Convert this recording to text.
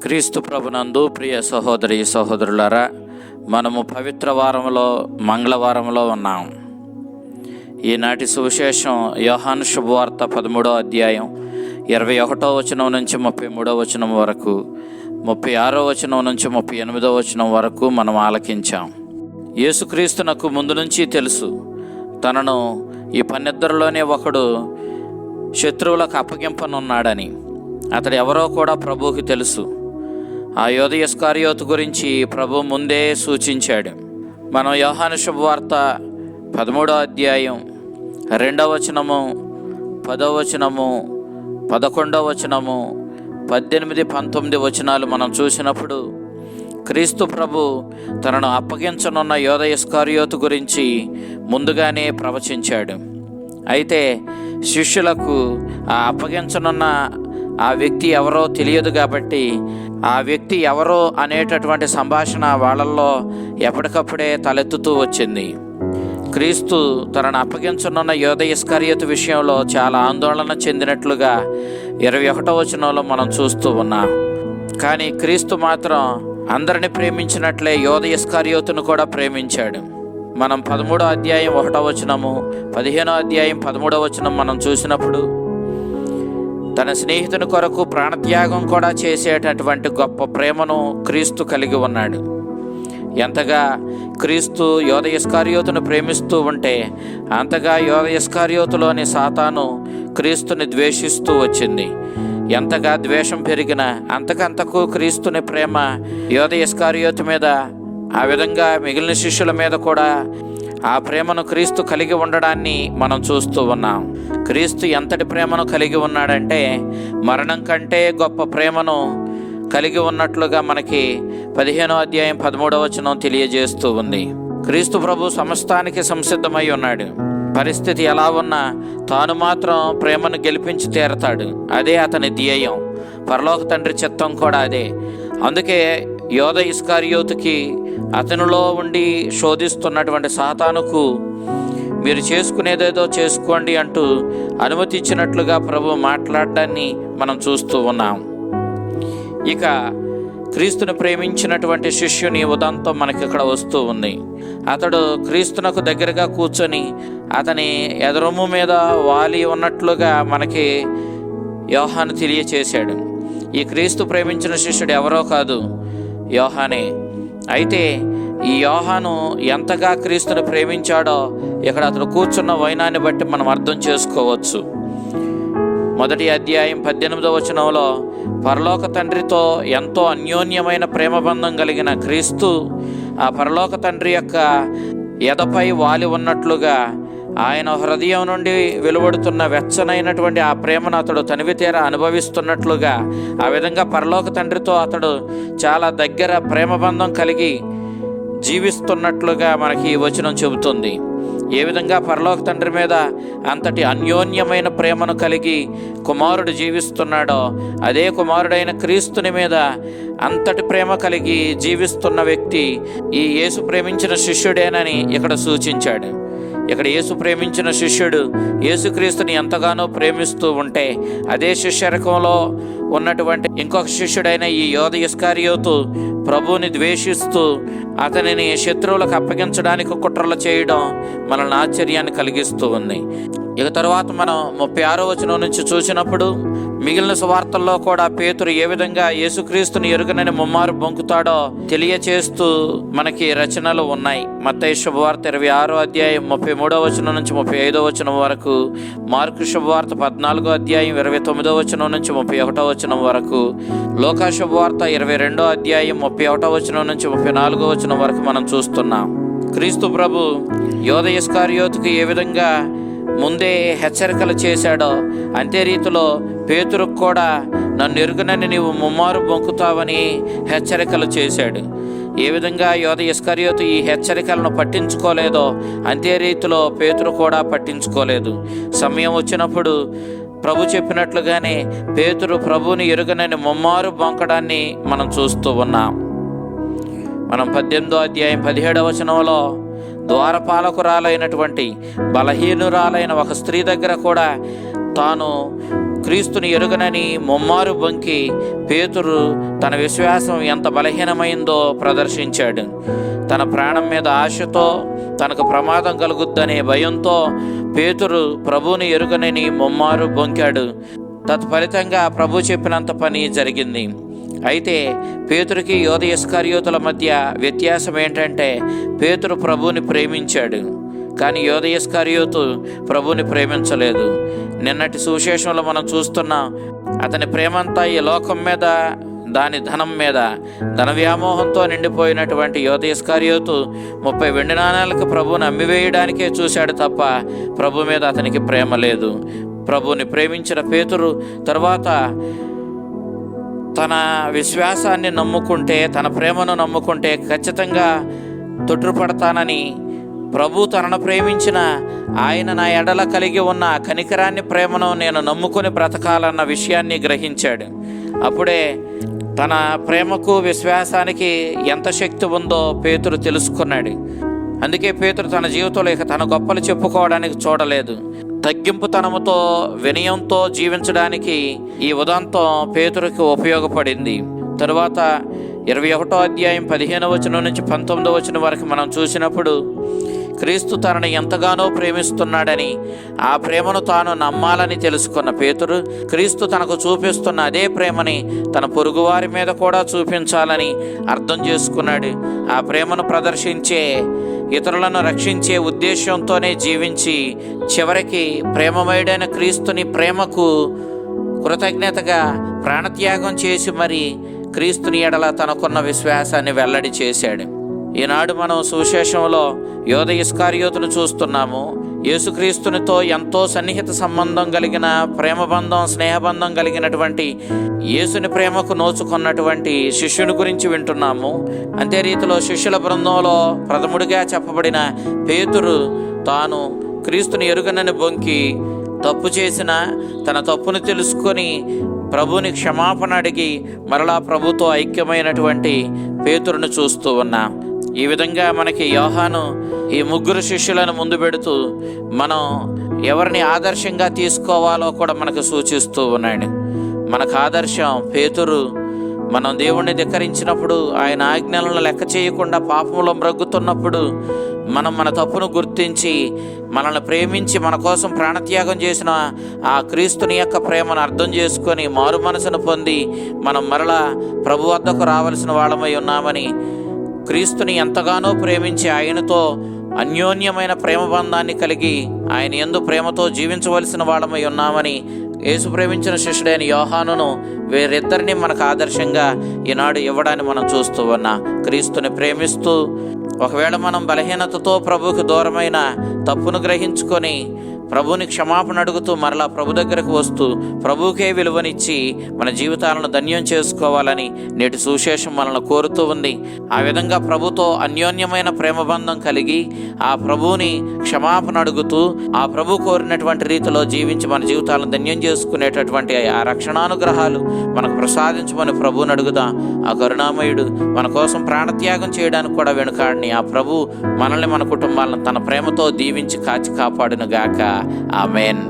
క్రీస్తు ప్రభునందు ప్రియ సహోదరి సహోదరులారా, మనము పవిత్ర వారంలో మంగళవారంలో ఉన్నాం. ఈనాటి సువిశేషం యోహాను శుభవార్త 13వ అధ్యాయం 21వ వచనం నుంచి 33వ వచనం వరకు, 36వ వచనం నుంచి 38వ వచనం వరకు మనం ఆలకించాం. యేసుక్రీస్తునకు ముందు నుంచి తెలుసు, తనను ఈ 12లోనే ఒకడు శత్రువులకు అప్పగింపనున్నాడని. అతడు ఎవరో కూడా ప్రభువుకి తెలుసు. ఆ యూదా ఇస్కరియోతు గురించి ప్రభు ముందే సూచించాడు. మనం యోహాను శుభవార్త 13వ అధ్యాయం 2వ వచనము, 10వ వచనము, 11వ వచనము, 18, 19 వచనాలు మనం చూసినప్పుడు క్రీస్తు ప్రభు తనను అప్పగించనున్న యూదా ఇస్కరియోతు గురించి ముందుగానే ప్రవచించాడు. అయితే శిష్యులకు ఆ అప్పగించనున్న ఆ వ్యక్తి ఎవరో తెలియదు కాబట్టి ఆ వ్యక్తి ఎవరో అనేటటువంటి సంభాషణ వాళ్ళల్లో ఎప్పటికప్పుడే తలెత్తుతూ వచ్చింది. క్రీస్తు తనను అప్పగించనున్న యూదా ఇస్కరియోతు విషయంలో చాలా ఆందోళన చెందినట్లుగా 21వ వచనంలో మనం చూస్తూ ఉన్నాం. కానీ క్రీస్తు మాత్రం అందరిని ప్రేమించినట్లే యూదా ఇస్కరియోతును కూడా ప్రేమించాడు. మనం 13వ అధ్యాయం 1వ వచనము, 15వ అధ్యాయం 13వ వచనం మనం చూసినప్పుడు తన స్నేహితుని కొరకు ప్రాణత్యాగం కూడా చేసేటటువంటి గొప్ప ప్రేమను క్రీస్తు కలిగి ఉన్నాడు. ఎంతగా క్రీస్తు యూదా ఇస్కరియోతును ప్రేమిస్తూ ఉంటే అంతగా యూదా ఇస్కరియోతులోని సాతాను క్రీస్తుని ద్వేషిస్తూ వచ్చింది. ఎంతగా ద్వేషం పెరిగినా అంతకంతకు క్రీస్తుని ప్రేమ యూదా ఇస్కరియోతు మీద, ఆ విధంగా మిగిలిన శిష్యుల మీద కూడా ఆ ప్రేమను క్రీస్తు కలిగి ఉండడాన్ని మనం చూస్తూ ఉన్నాం. క్రీస్తు ఎంతటి ప్రేమను కలిగి ఉన్నాడంటే మరణం కంటే గొప్ప ప్రేమను కలిగి ఉన్నట్లుగా మనకి 15వ అధ్యాయం 13వ వచనం తెలియజేస్తూ ఉంది. క్రీస్తు ప్రభు సమస్తానికి సంసిద్ధమై ఉన్నాడు. పరిస్థితి ఎలా ఉన్నా తాను మాత్రం ప్రేమను గెలిపించి తీరతాడు. అదే అతని ధ్యేయం. పరలోక తండ్రి చిత్తం కూడా అదే. అందుకే యూదా ఇస్కరియోతుకి అతనిలో ఉండి శోధిస్తున్నటువంటి సాతానుకు మీరు చేసుకునేదేదో చేసుకోండి అంటూ అనుమతి ఇచ్చినట్లుగా ప్రభు మాట్లాడడాన్ని మనం చూస్తూ ఉన్నాం. ఇక క్రీస్తును ప్రేమించినటువంటి శిష్యుని ఉదంతం మనకి ఇక్కడ వస్తూ ఉంది. అతడు క్రీస్తునకు దగ్గరగా కూర్చొని అతని ఎదరొమ్ము మీద వాలి ఉన్నట్లుగా మనకి యోహాను తెలియచేశాడు. ఈ క్రీస్తు ప్రేమించిన శిష్యుడు ఎవరో కాదు, యోహానే. అయితే ఈ యోహాను ఎంతగా క్రీస్తుని ప్రేమించాడో ఇక్కడ అతను కూర్చున్న వైనాన్ని బట్టి మనం అర్థం చేసుకోవచ్చు. 1వ అధ్యాయం 18వ వచనంలో పరలోక తండ్రితో ఎంతో అన్యోన్యమైన ప్రేమబంధం కలిగిన క్రీస్తు ఆ పరలోక తండ్రి యొక్క ఎదపై వాలి ఉన్నట్లుగా ఆయన హృదయం నుండి వెలువడుతున్న వెచ్చనైనటువంటి ఆ ప్రేమను అతడు తనివితీర అనుభవిస్తున్నట్లుగా, ఆ విధంగా పరలోక తండ్రితో అతడు చాలా దగ్గర ప్రేమబంధం కలిగి జీవిస్తున్నట్లుగా మనకి ఈ వచనం చెబుతుంది. ఏ విధంగా పరలోక తండ్రి మీద అంతటి అన్యోన్యమైన ప్రేమను కలిగి కుమారుడు జీవిస్తున్నాడో అదే కుమారుడైన క్రీస్తుని మీద అంతటి ప్రేమ కలిగి జీవిస్తున్న వ్యక్తి ఈ యేసు ప్రేమించిన శిష్యుడేనని ఇక్కడ సూచించాడు. ఇక్కడ యేసు ప్రేమించిన శిష్యుడు యేసుక్రీస్తుని ఎంతగానో ప్రేమిస్తూ ఉంటే అదే శిష్యరకంలో ఉన్నటువంటి ఇంకొక శిష్యుడైన ఈ యూదా ఇస్కరియోతు ప్రభువుని ద్వేషిస్తూ అతనిని శత్రువులకు అప్పగించడానికి కుట్రలు చేయడం మనల్ని ఆశ్చర్యాన్ని కలిగిస్తూ ఉంది. ఇక తర్వాత మనం 36వ వచనం నుంచి చూసినప్పుడు మిగిలిన సువార్తల్లో కూడా పేతురు ఏ విధంగా యేసుక్రీస్తుని ఎరుగనని ముమ్మారు బొంకుతాడో తెలియచేస్తూ మనకి రచనలు ఉన్నాయి. మత్తయి శుభవార్త 26వ అధ్యాయం 33వ వచనం నుంచి 35వ వచనం వరకు, మార్కు శుభవార్త 14వ అధ్యాయం 29వ వచనం నుంచి 31వ వచనం వరకు, లూకా శుభవార్త 22వ అధ్యాయం 31వ వచనం నుంచి 34వ వచనం వరకు మనం చూస్తున్నాం. క్రీస్తు ప్రభు యూదా ఇస్కరియోతుకి ఏ విధంగా ముందే హెచ్చరికలు చేశాడో అంతే రీతిలో పేతురుకు కూడా నన్ను ఎరుగనని నీవు ముమ్మారు బొంకుతావని హెచ్చరికలు చేశాడు. ఏ విధంగా యూదా ఇస్కరియోతు ఈ హెచ్చరికలను పట్టించుకోలేదో అంతే రీతిలో పేతురు కూడా పట్టించుకోలేదు. సమయం వచ్చినప్పుడు ప్రభు చెప్పినట్లుగానే పేతురు ప్రభువుని ఎరుగనని ముమ్మారు బొంకడాన్ని మనం చూస్తూ ఉన్నాం. మనం 18వ అధ్యాయం 17వ వచనంలో ద్వారపాలకురాలైనటువంటి బలహీనురాలైన ఒక స్త్రీ దగ్గర కూడా తాను క్రీస్తుని ఎరుగనని ముమ్మారు బొంకి పేతురు తన విశ్వాసం ఎంత బలహీనమైందో ప్రదర్శించాడు. తన ప్రాణం మీద ఆశతో, తనకు ప్రమాదం కలుగుద్దనే భయంతో పేతురు ప్రభువుని ఎరుగనని ముమ్మారు బొంకాడు. తత్ఫలితంగా ప్రభు చెప్పినంత పని జరిగింది. అయితే పేతురుకి యోధ ఇస్కరియోతుల మధ్య వ్యత్యాసం ఏంటంటే, పేతురు ప్రభువుని ప్రేమించాడు, కానీ యోధ ఇస్కరియోతు ప్రభువుని ప్రేమించలేదు. నిన్నటి సువిశేషంలో మనం చూస్తున్నాం, అతని ప్రేమంతా ఈ లోకం మీద, దాని ధనం మీద, ధన వ్యామోహంతో నిండిపోయినటువంటి యోధ ఇస్కరియోతు 30 వెండి నాణేలకు ప్రభువుని అమ్మివేయడానికే చూశాడు తప్ప ప్రభు మీద అతనికి ప్రేమ లేదు. ప్రభువుని ప్రేమించిన పేతురు తర్వాత తన విశ్వాసాన్ని నమ్ముకుంటే, తన ప్రేమను నమ్ముకుంటే ఖచ్చితంగా తొట్టుపడతానని, ప్రభు తనను ప్రేమించిన ఆయన నా ఎడల కలిగి ఉన్న కనికరాన్ని, ప్రేమను నేను నమ్ముకొని బ్రతకాలన్న విషయాన్ని గ్రహించాడు. అప్పుడే తన ప్రేమకు విశ్వాసానికి ఎంత శక్తి ఉందో పేతురు తెలుసుకున్నాడు. అందుకే పేతురు తన జీవితంలో ఇక తన గొప్పలు చెప్పుకోవడానికి చూడలేదు. తగ్గింపుతనముతో, వినయంతో జీవించడానికి ఈ ఉదంతం పేతురుకి ఉపయోగపడింది. తరువాత 21వ అధ్యాయం 15వ వచనం నుంచి 19వ వచనం వరకు మనం చూసినప్పుడు, క్రీస్తు తనను ఎంతగానో ప్రేమిస్తున్నాడని, ఆ ప్రేమను తాను నమ్మాలని తెలుసుకున్న పేతురు క్రీస్తు తనకు చూపిస్తున్న అదే ప్రేమని తన పొరుగువారి మీద కూడా చూపించాలని అర్థం చేసుకున్నాడు. ఆ ప్రేమను ప్రదర్శించే, ఇతరులను రక్షించే ఉద్దేశంతోనే జీవించి చివరికి ప్రేమమయుడైన క్రీస్తుని ప్రేమకు కృతజ్ఞతగా ప్రాణత్యాగం చేసి మరి క్రీస్తుని ఎడల తనకున్న విశ్వాసాన్ని వెల్లడి చేశాడు. ఈనాడు మనం సువిశేషంలో యోధ ఇస్కరియోతును చూస్తున్నాము. యేసుక్రీస్తునితో ఎంతో సన్నిహిత సంబంధం కలిగిన, ప్రేమబంధం, స్నేహబంధం కలిగినటువంటి, యేసుని ప్రేమకు నోచుకున్నటువంటి శిష్యుని గురించి వింటున్నాము. అంతే రీతిలో శిష్యుల బృందంలో ప్రథముడిగా చెప్పబడిన పేతురు తాను క్రీస్తుని ఎరుగనని బొంకి తప్పు చేసిన, తన తప్పును తెలుసుకొని ప్రభువుని క్షమాపణ అడిగి మరలా ప్రభుతో ఐక్యమైనటువంటి పేతురును చూస్తూ ఉన్నాం. ఈ విధంగా మనకి యోహాను ఈ 3 శిష్యులను ముందు పెడుతూ మనం ఎవరిని ఆదర్శంగా తీసుకోవాలో కూడా మనకు సూచిస్తూ ఉన్నాడు. మనకు ఆదర్శం పేతురు. మనం దేవుణ్ణి ధిక్కరించినప్పుడు, ఆయన ఆజ్ఞలను లెక్క చేయకుండా పాపంలో మ్రగ్గుతున్నప్పుడు, మనం మన తప్పును గుర్తించి మనల్ని ప్రేమించి మన కోసం ప్రాణత్యాగం చేసిన ఆ క్రీస్తుని యొక్క ప్రేమను అర్థం చేసుకొని మారు మనసును పొంది మనం మరలా ప్రభు వద్దకు రావలసిన వాళ్ళమై ఉన్నామని, క్రీస్తుని ఎంతగానో ప్రేమించి ఆయనతో అన్యోన్యమైన ప్రేమ బంధాన్ని కలిగి ఆయన యందు ప్రేమతో జీవించవలసిన వాళ్ళమై ఉన్నామని యేసు ప్రేమించిన శిష్యుడైన యోహానును, వీరిద్దరిని మనకు ఆదర్శంగా ఈనాడు ఇవ్వడాన్ని మనం చూస్తూ ఉన్నా. క్రీస్తుని ప్రేమిస్తూ ఒకవేళ మనం బలహీనతతో ప్రభువుకి దూరమైన తప్పును గ్రహించుకొని ప్రభువుని క్షమాపణ అడుగుతూ మరలా ప్రభు దగ్గరకు వస్తూ ప్రభువుకే విలువనిచ్చి మన జీవితాలను ధన్యం చేసుకోవాలని నేటి సువిశేషం మనల్ని కోరుతూ ఉంది. ఆ విధంగా ప్రభుతో అన్యోన్యమైన ప్రేమబంధం కలిగి ఆ ప్రభువుని క్షమాపణ అడుగుతూ ఆ ప్రభు కోరినటువంటి రీతిలో జీవించి మన జీవితాలను ధన్యం చేసుకునేటటువంటి ఆ రక్షణానుగ్రహాలు మనకు ప్రసాదించమని ప్రభువుని అడుగుదాం. ఆ కరుణామయుడు మన కోసం ప్రాణత్యాగం చేయడానికి కూడా వెనుకాడని ఆ ప్రభు మనల్ని, మన కుటుంబాలను తన ప్రేమతో దీవించి కాచి కాపాడును గాక. ఆమేన్.